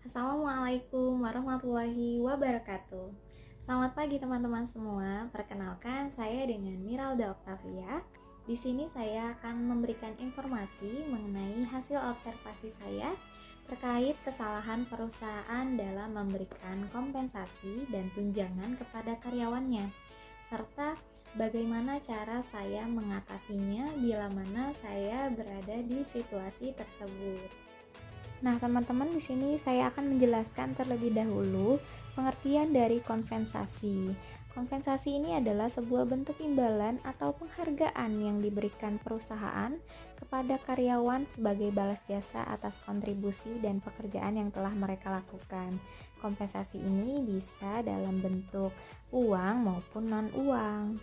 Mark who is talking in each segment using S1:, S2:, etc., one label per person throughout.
S1: Assalamualaikum warahmatullahi wabarakatuh. Selamat pagi teman-teman semua. Perkenalkan saya dengan Miralda Octavia. Di sini saya akan memberikan informasi mengenai hasil observasi saya terkait kesalahan perusahaan dalam memberikan kompensasi dan tunjangan kepada karyawannya, serta bagaimana cara saya mengatasinya bila mana saya berada di situasi tersebut. Nah, teman-teman, di sini saya akan menjelaskan terlebih dahulu pengertian dari kompensasi. Kompensasi ini adalah sebuah bentuk imbalan atau penghargaan yang diberikan perusahaan kepada karyawan sebagai balas jasa atas kontribusi dan pekerjaan yang telah mereka lakukan. Kompensasi ini bisa dalam bentuk uang maupun non-uang.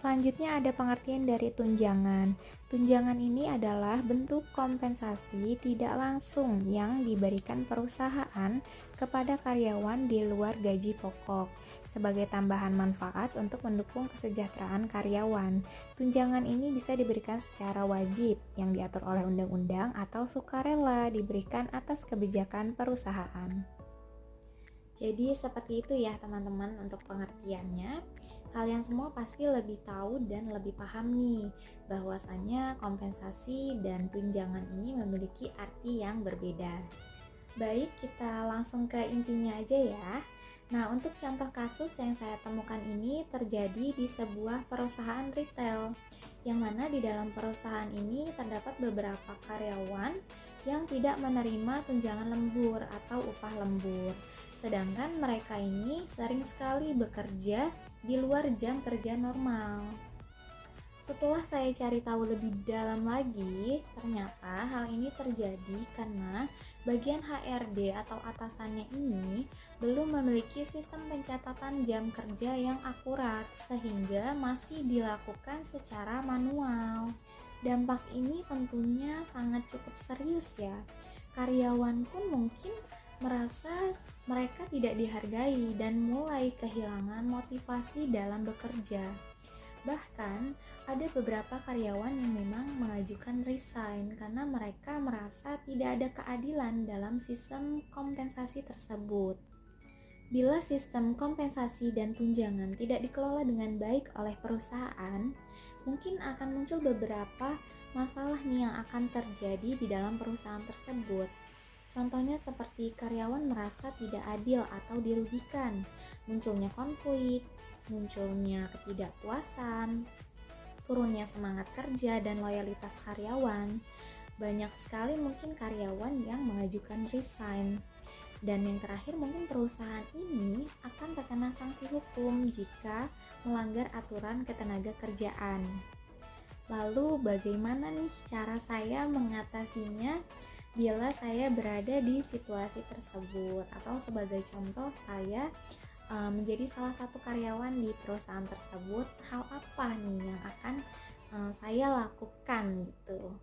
S1: Selanjutnya ada pengertian dari tunjangan. Tunjangan ini adalah bentuk kompensasi tidak langsung yang diberikan perusahaan kepada karyawan di luar gaji pokok sebagai tambahan manfaat untuk mendukung kesejahteraan karyawan. Tunjangan ini bisa diberikan secara wajib yang diatur oleh undang-undang atau sukarela diberikan atas kebijakan perusahaan. Jadi seperti itu ya teman-teman untuk pengertiannya. Kalian semua pasti lebih tahu dan lebih paham nih bahwasanya kompensasi dan tunjangan ini memiliki arti yang berbeda. Baik, kita langsung ke intinya aja ya. Nah, untuk contoh kasus yang saya temukan ini terjadi di sebuah perusahaan retail, yang mana di dalam perusahaan ini terdapat beberapa karyawan yang tidak menerima tunjangan lembur atau upah lembur. Sedangkan mereka ini sering sekali bekerja di luar jam kerja normal. Setelah saya cari tahu lebih dalam lagi, ternyata hal ini terjadi karena bagian HRD atau atasannya ini belum memiliki sistem pencatatan jam kerja yang akurat sehingga masih dilakukan secara manual. Dampak ini tentunya sangat cukup serius ya. Karyawan pun mungkin merasa mereka tidak dihargai dan mulai kehilangan motivasi dalam bekerja. Bahkan, ada beberapa karyawan yang memang mengajukan resign karena mereka merasa tidak ada keadilan dalam sistem kompensasi tersebut. Bila sistem kompensasi dan tunjangan tidak dikelola dengan baik oleh perusahaan, mungkin akan muncul beberapa masalah nih yang akan terjadi di dalam perusahaan tersebut. Contohnya seperti karyawan merasa tidak adil atau dirugikan, munculnya konflik, munculnya ketidakpuasan, turunnya semangat kerja dan loyalitas karyawan. Banyak sekali mungkin karyawan yang mengajukan resign. Dan yang terakhir mungkin perusahaan ini akan terkena sanksi hukum jika melanggar aturan ketenaga kerjaan. Lalu bagaimana nih cara saya mengatasinya bila saya berada di situasi tersebut, atau sebagai contoh saya menjadi salah satu karyawan di perusahaan tersebut, hal apa nih yang akan saya lakukan gitu.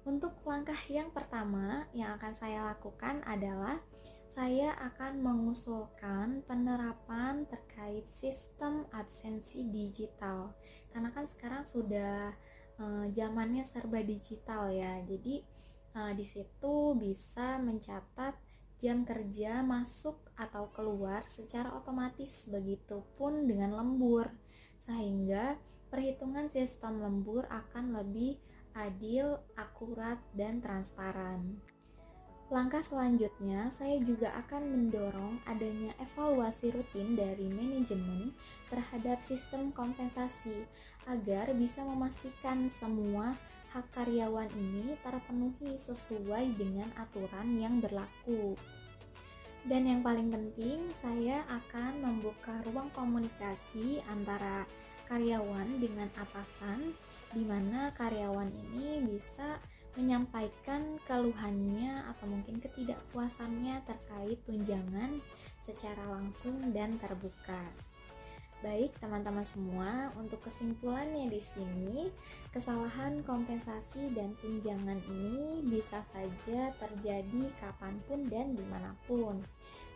S1: Untuk langkah yang pertama yang akan saya lakukan adalah saya akan mengusulkan penerapan terkait sistem absensi digital, karena kan sekarang sudah zamannya serba digital ya. Jadi di situ bisa mencatat jam kerja masuk atau keluar secara otomatis, begitupun dengan lembur, sehingga perhitungan sistem lembur akan lebih adil, akurat, dan transparan. Langkah selanjutnya, saya juga akan mendorong adanya evaluasi rutin dari manajemen terhadap sistem kompensasi agar bisa memastikan semua hak karyawan ini terpenuhi sesuai dengan aturan yang berlaku. Dan yang paling penting, saya akan membuka ruang komunikasi antara karyawan dengan atasan, di mana karyawan ini bisa menyampaikan keluhannya atau mungkin ketidakpuasannya terkait tunjangan secara langsung dan terbuka. Baik teman-teman semua, untuk kesimpulannya di sini, kesalahan kompensasi dan tunjangan ini bisa saja terjadi kapanpun dan dimanapun.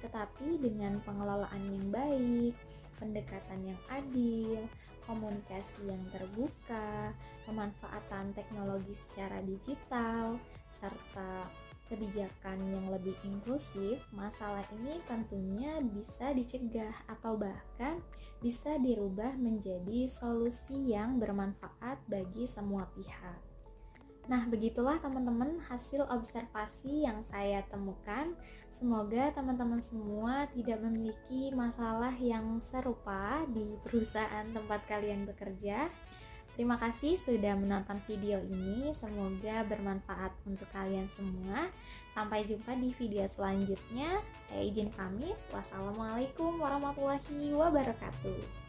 S1: Tetapi dengan pengelolaan yang baik, pendekatan yang adil, komunikasi yang terbuka, pemanfaatan teknologi secara digital, serta kebijakan yang lebih inklusif, masalah ini tentunya bisa dicegah atau bahkan bisa dirubah menjadi solusi yang bermanfaat bagi semua pihak. Nah, begitulah teman-teman hasil observasi yang saya temukan. Semoga teman-teman semua tidak memiliki masalah yang serupa di perusahaan tempat kalian bekerja. Terima kasih sudah menonton video ini. Semoga bermanfaat untuk kalian semua. Sampai jumpa di video selanjutnya. Saya izin pamit. Wassalamualaikum warahmatullahi wabarakatuh.